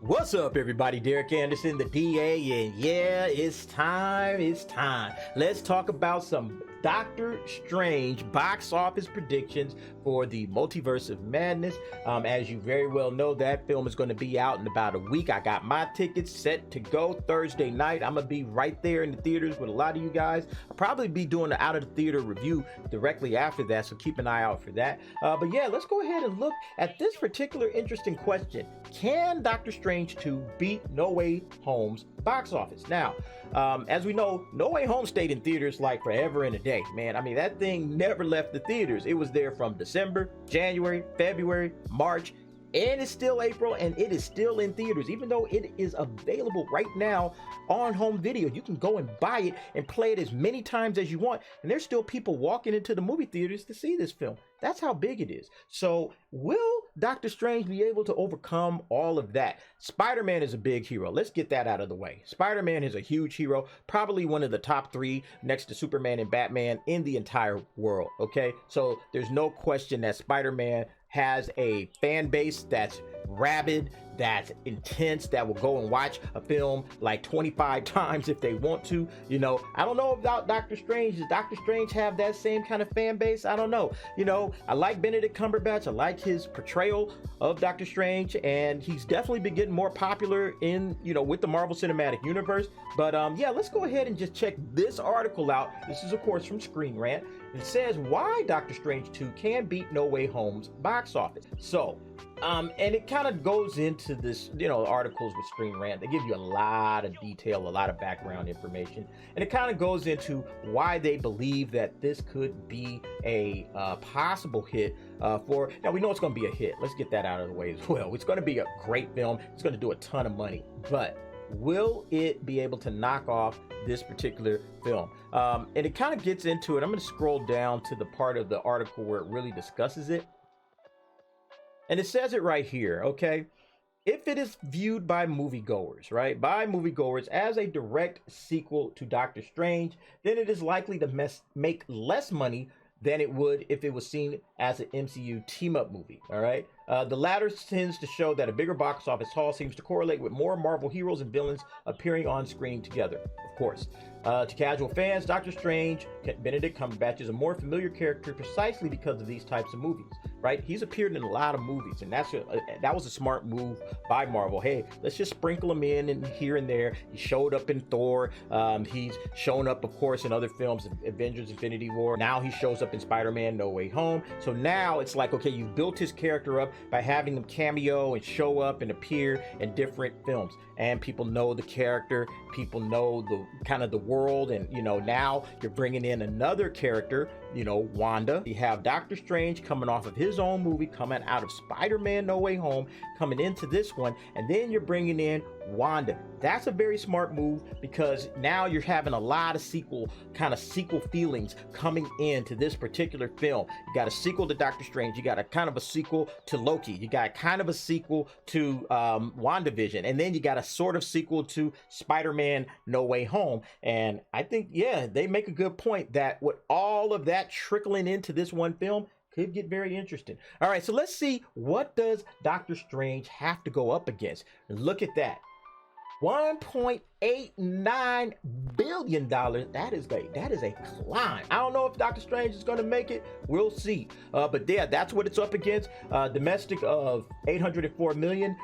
What's up, everybody? Derek Anderson, the DA, and yeah, it's time. Let's talk about some Doctor Strange box office predictions for the Multiverse of Madness. As you very well know, that film is going to be out in about a week. I got my tickets set to go Thursday night. I'm going to be right there in the theaters with a lot of you guys. I'll probably be doing an out of the theater review directly after that, so keep an eye out for that. But yeah, let's go ahead and look at this particular interesting question. Can Doctor Strange 2 beat No Way Home's box office? Now, as we know, No Way Home stayed in theaters like forever and a day, man. I mean, that thing never left the theaters. It was there from December, January, February, March, and it's still April, and it is still in theaters, even though it is available right now on home video. You can go and buy it and play it as many times as you want, and there's still people walking into the movie theaters to see this film. That's how big it is. So will Doctor Strange be able to overcome all of that? Spider-Man is a big hero. Let's get that out of the way. Spider-Man is a huge hero, probably one of the top three next to Superman and Batman in the entire world, okay? So there's no question that Spider-Man has a fan base that's rabid, that's intense, that will go and watch a film like 25 times if they want to. You know, I don't know about Doctor Strange. Does Doctor Strange have that same kind of fan base? I don't know. You know, I like Benedict Cumberbatch. I like his portrayal of Doctor Strange, and he's definitely been getting more popular in, you know, with the Marvel Cinematic Universe. But yeah, let's go ahead and just check this article out. This is, of course, from Screen Rant. It says why Doctor Strange 2 can beat No Way Home's box office. So, and it kind of goes into this, you know, articles with Screen Rant. They give you a lot of detail, a lot of background information, and it kind of goes into why they believe that this could be a possible hit for. Now, we know it's going to be a hit. Let's get that out of the way as well. It's going to be a great film. It's going to do a ton of money, but will it be able to knock off this particular film? And it kind of gets into it. I'm going to scroll down to the part of the article where it really discusses it. And it says it right here, okay? If it is viewed by moviegoers, right, by moviegoers as a direct sequel to Doctor Strange, then it is likely to make less money than it would if it was seen as an MCU team-up movie, all right? The latter tends to show that a bigger box office haul seems to correlate with more Marvel heroes and villains appearing on screen together, of course. To casual fans, Doctor Strange, Benedict Cumberbatch, is a more familiar character precisely because of these types of movies, right? He's appeared in a lot of movies, and that was a smart move by Marvel. Hey, let's just sprinkle him in and here and there. He showed up in Thor. He's shown up, of course, in other films, Avengers, Infinity War. Now he shows up in Spider-Man, No Way Home. So now it's like, okay, you've built his character up by having him cameo and show up and appear in different films, and people know the character, people know the kind of the world, and you know, now you're bringing in another character, you know, Wanda. You have Doctor Strange coming off of his own movie, coming out of Spider-Man No Way Home, coming into this one, and then you're bringing in Wanda. That's a very smart move because now you're having a lot of sequel feelings coming into this particular film. You got a sequel to Doctor Strange, you got a kind of a sequel to Loki, you got kind of a sequel to WandaVision, and then you got a sort of sequel to Spider-Man No Way Home. And I think, yeah, they make a good point that with all of that trickling into this one film, could get very interesting. All right, so let's see, what does Doctor Strange have to go up against? Look at that. $1.89 billion. That is a climb. I don't know if Doctor Strange is going to make it. We'll see. But yeah, that's what it's up against. Domestic of $804 million.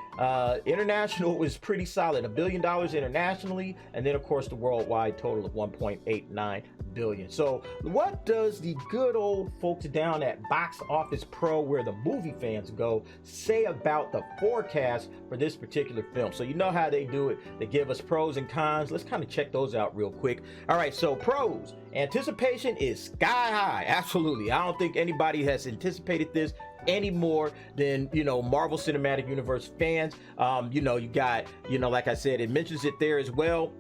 International was pretty solid, $1 billion internationally, and then of course the worldwide total of 1.89 billion. So what does the good old folks down at Box Office Pro, where the movie fans go, say about the forecast for this particular film? So you know how they do it. They give us pros and cons. Let's kind of check those out real quick. All right, so pros. Anticipation is sky high. Absolutely. I don't think anybody has anticipated this any more than, you know, Marvel Cinematic Universe fans. You know, you got, you know, like I said, it mentions it there as well.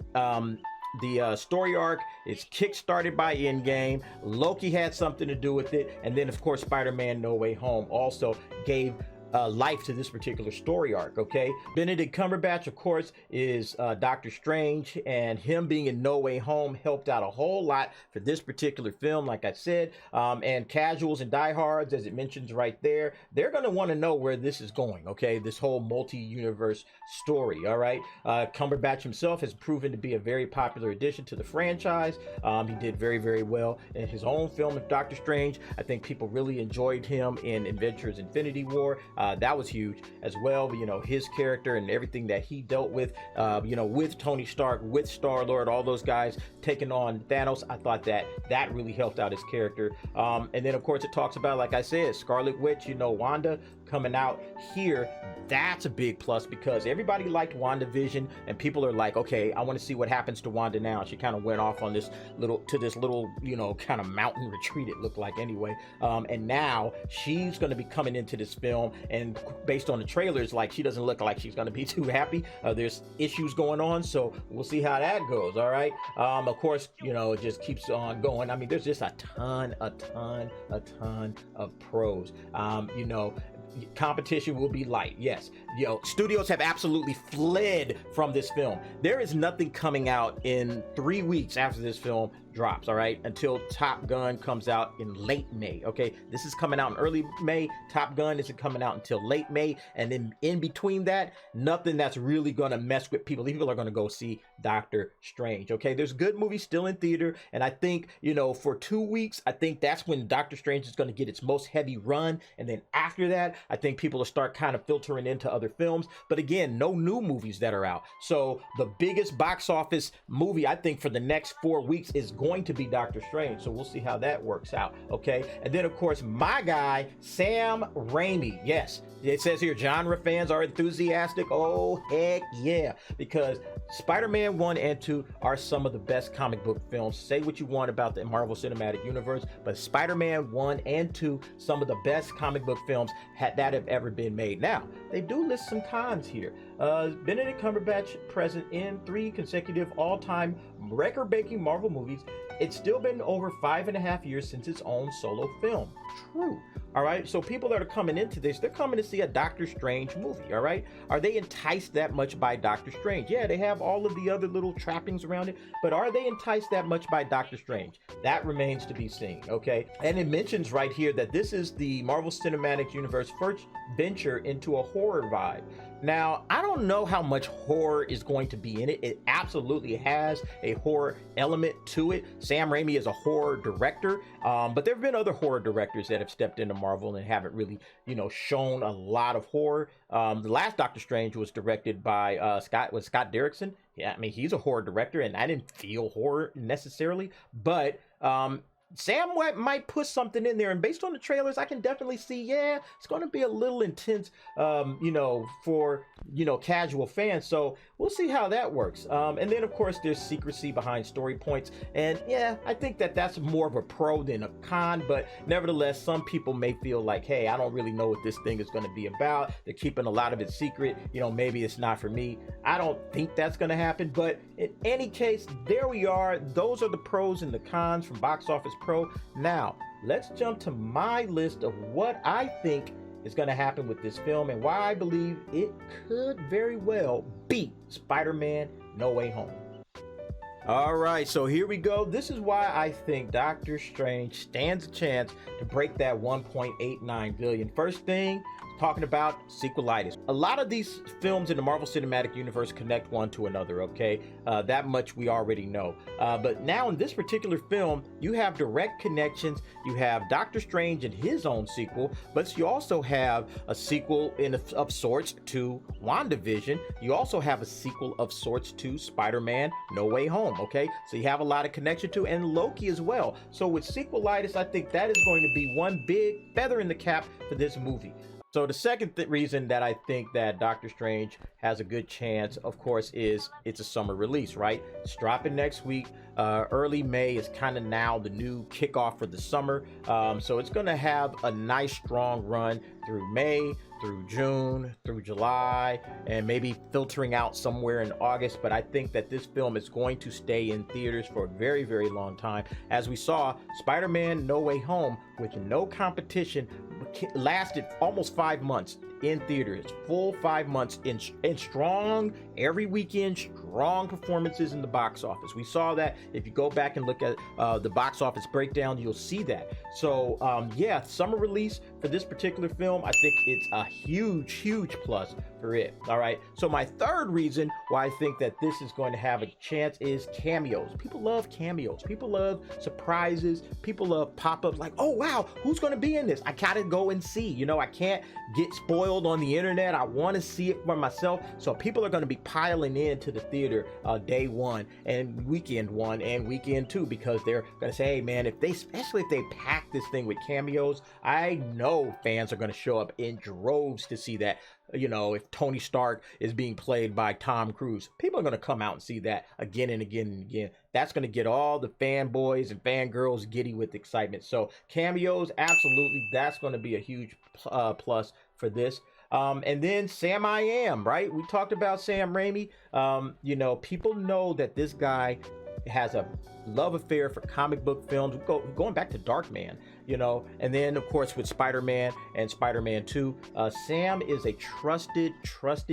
The story arc is kick-started by Endgame. Loki had something to do with it, and then of course Spider-Man No Way Home also gave life to this particular story arc. Okay, Benedict Cumberbatch, of course, is Doctor Strange, and him being in No Way Home helped out a whole lot for this particular film, like I said. And casuals and diehards, as it mentions right there, they're going to want to know where this is going. Okay, this whole multi-universe story. All right, Cumberbatch himself has proven to be a very popular addition to the franchise. He did very, very well in his own film of Doctor Strange. I think people really enjoyed him in Avengers Infinity War. That was huge as well. You know, his character and everything that he dealt with, you know, with Tony Stark, with Star-Lord, all those guys taking on Thanos. I thought that really helped out his character. And then, of course, it talks about, like I said, Scarlet Witch, you know, Wanda coming out here. That's a big plus because everybody liked WandaVision, and people are like, okay, I want to see what happens to Wanda now. She kind of went off on this little, you know, kind of mountain retreat, it looked like anyway. And now she's going to be coming into this film, and based on the trailers, like, she doesn't look like she's going to be too happy. There's issues going on, so we'll see how that goes. All right. Of course, you know, it just keeps on going. I mean, there's just a ton of pros. You know, competition will be light. Yes, you know, studios have absolutely fled from this film. There is nothing coming out in 3 weeks after this film drops, all right, until Top Gun comes out in late May. Okay, this is coming out in early May. Top Gun isn't coming out until late May, and then in between that, nothing that's really gonna mess with people. People are gonna go see Doctor Strange. Okay, there's good movies still in theater, and I think, you know, for 2 weeks, I think that's when Doctor Strange is gonna get its most heavy run, and then after that, I think people will start kind of filtering into other films. But again, no new movies that are out, so the biggest box office movie I think for the next 4 weeks is going to be Doctor Strange. So we'll see how that works out. Okay, and then of course my guy Sam Raimi. Yes, it says here genre fans are enthusiastic. Oh heck yeah, because Spider-Man 1 and 2 are some of the best comic book films. Say what you want about the Marvel Cinematic Universe, but Spider-Man 1 and 2, some of the best comic book films that have ever been made. Now, they do list some cons here. Benedict Cumberbatch present in 3 consecutive all-time record-breaking Marvel movies. It's still been over 5.5 years since its own solo film. True. All right, so people that are coming into this, they're coming to see a Doctor Strange movie. All right, are they enticed that much by Doctor Strange? Yeah, they have all of the other little trappings around it, but are they enticed that much by Doctor Strange? That remains to be seen. Okay, and it mentions right here that this is the Marvel Cinematic Universe first venture into a horror vibe. Now, I don't know how much horror is going to be in it. It absolutely has a horror element to it. Sam Raimi is a horror director, but there have been other horror directors that have stepped into Marvel and haven't really, you know, shown a lot of horror. The last Doctor Strange was directed by Scott Derrickson. Yeah, I mean, he's a horror director, and I didn't feel horror necessarily, but Sam might put something in there, and based on the trailers, I can definitely see, yeah, it's going to be a little intense, you know, for, you know, casual fans. So we'll see how that works. And then, of course, there's secrecy behind story points. And yeah, I think that that's more of a pro than a con. But nevertheless, some people may feel like, hey, I don't really know what this thing is going to be about. They're keeping a lot of it secret. You know, maybe it's not for me. I don't think that's going to happen. But in any case, there we are. Those are the pros and the cons from Box Office Pro. Now, let's jump to my list of what I think is going to happen with this film and why I believe it could very well beat Spider-Man No Way Home. All right, so here we go. This is why I think Doctor Strange stands a chance to break that 1.89 billion. First thing, talking about sequelitis. A lot of these films in the Marvel Cinematic Universe connect one to another, okay? That much we already know. But now in this particular film, you have direct connections. You have Doctor Strange and his own sequel, but you also have a sequel of sorts to WandaVision. You also have a sequel of sorts to Spider-Man No Way Home, okay? So you have a lot of connection to, and Loki as well. So with sequelitis, I think that is going to be one big feather in the cap for this movie. So the second reason that I think that Doctor Strange has a good chance, of course, is it's a summer release, right? It's dropping next week. Early May is kind of now the new kickoff for the summer. So it's going to have a nice strong run through May, through June, through July, and maybe filtering out somewhere in August. But I think that this film is going to stay in theaters for a very, very long time. As we saw, Spider-Man No Way Home, with no competition, lasted almost 5 months. in theaters, full 5 months in strong, every weekend, strong performances in the box office. We saw that. If you go back and look at the box office breakdown, you'll see that. So yeah, summer release for this particular film, I think it's a huge plus for it. All right, so my third reason why I think that this is going to have a chance is cameos. People love cameos. People love surprises. People love pop-ups like, oh wow, who's going to be in this? I gotta go and see. You know, I can't get spoiled on the internet. I want to see it for myself. So people are going to be piling into the theater day one and weekend one and weekend two, because they're going to say, hey man, especially if they pack this thing with cameos, I know fans are going to show up in droves to see that. You know, if Tony Stark is being played by Tom Cruise, people are going to come out and see that again and again and again. That's going to get all the fanboys and fangirls giddy with excitement. So cameos, absolutely, that's going to be a huge plus for this. And then Sam I Am, right? We talked about Sam Raimi. You know, people know that this guy has a love affair for comic book films, going back to Darkman, you know, and then of course with Spider-Man and Spider-Man 2, Sam is a trusted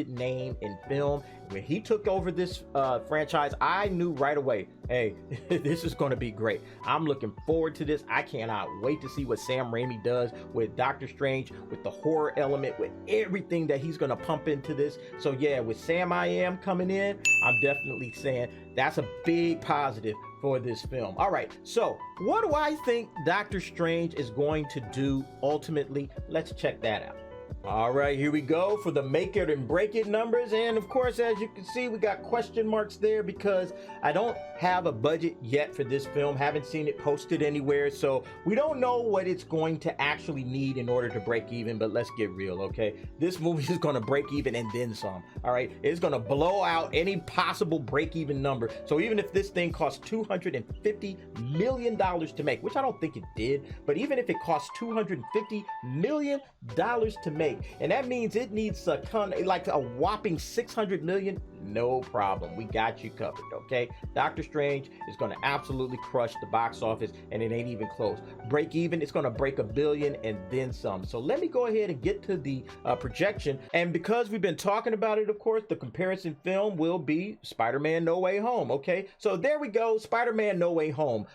name in film. When he took over this franchise, I knew right away, hey, this is going to be great. I'm looking forward to this. I cannot wait to see what Sam Raimi does with Doctor Strange, with the horror element, with everything that he's going to pump into this. So yeah, with Sam I Am coming in, I'm definitely saying that's a big positive for this film. All right, so what do I think Doctor Strange is going to do ultimately? Let's check that out. All right, here we go for the make it and break it numbers. And of course, as you can see, we got question marks there because I don't have a budget yet for this film. Haven't seen it posted anywhere. So we don't know what it's going to actually need in order to break even, but let's get real, okay? This movie is going to break even and then some, all right? It's going to blow out any possible break even number. So even if this thing costs $250 million to make, which I don't think it did, but even if it costs $250 million to make, and that means it needs like a whopping 600 million, no problem, we got you covered, okay? Doctor Strange is going to absolutely crush the box office, and it ain't even close. Break even, it's going to break $1 billion and then some. So let me go ahead and get to the projection, and because we've been talking about it, of course, the comparison film will be Spider-Man No Way Home, okay? So there we go, Spider-Man No Way Home.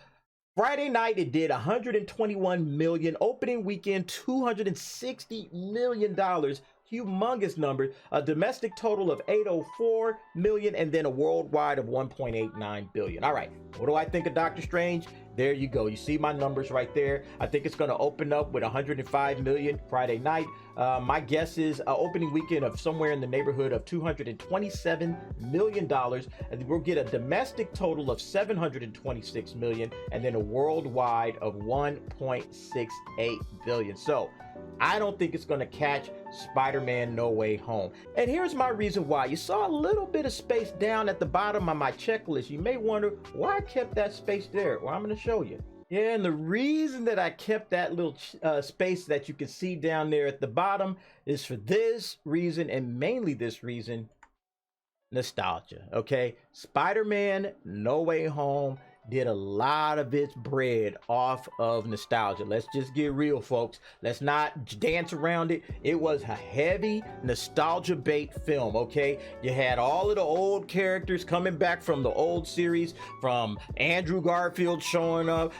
Friday night, it did 121 million. Opening weekend, $260 million. Humongous number. A domestic total of 804 million, and then a worldwide of 1.89 billion. All right, what do I think of Doctor Strange? There you go. You see my numbers right there. I think it's going to open up with 105 million Friday night. My guess is an opening weekend of somewhere in the neighborhood of $227 million. And we'll get a domestic total of 726 million, and then a worldwide of 1.68 billion. So I don't think it's going to catch Spider-Man No Way Home. And here's my reason why. You saw a little bit of space down at the bottom of my checklist. You may wonder why I kept that space there. Well, I'm going to show you. Yeah, and the reason that I kept that little space that you can see down there at the bottom is for this reason, and mainly this reason: nostalgia, okay? Spider-Man No Way Home did a lot of its bread off of nostalgia. Let's just get real, folks. Let's not dance around it. It was a heavy nostalgia bait film, okay? You had all of the old characters coming back from the old series, from Andrew Garfield showing up,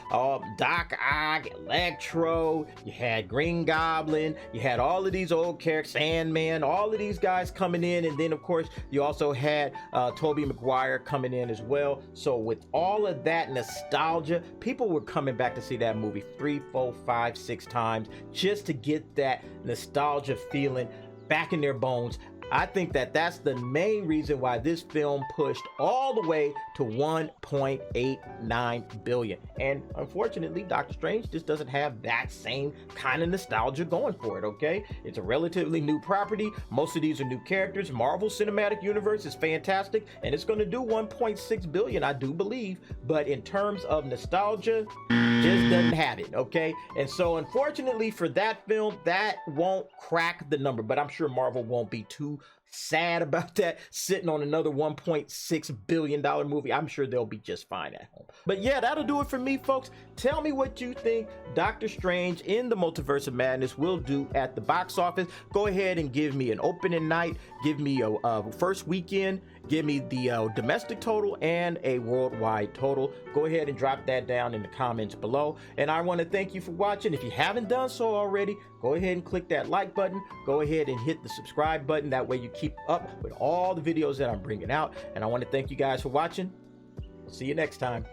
Doc Ock, Electro, you had Green Goblin, you had all of these old characters, Sandman, all of these guys coming in, and then of course you also had Tobey Maguire coming in as well. So with all of that nostalgia, people were coming back to see that movie 3, 4, 5, 6 times just to get that nostalgia feeling back in their bones. I think that that's the main reason why this film pushed all the way to 1.89 billion. And unfortunately, Doctor Strange just doesn't have that same kind of nostalgia going for it, okay? It's a relatively new property. Most of these are new characters. Marvel Cinematic Universe is fantastic, and it's going to do 1.6 billion, I do believe. But in terms of nostalgia, just doesn't have it, okay? And so unfortunately for that film, that won't crack the number, but I'm sure Marvel won't be too sad about that, sitting on another $1.6 billion movie. I'm sure they'll be just fine at home. But yeah, that'll do it for me, folks. Tell me what you think Doctor Strange in the Multiverse of Madness will do at the box office. Go ahead and give me an opening night, give me a first weekend, give me the domestic total and a worldwide total. Go ahead and drop that down in the comments below. And I want to thank you for watching. If you haven't done so already, go ahead and click that like button. Go ahead and hit the subscribe button. That way you keep up with all the videos that I'm bringing out. And I want to thank you guys for watching. See you next time.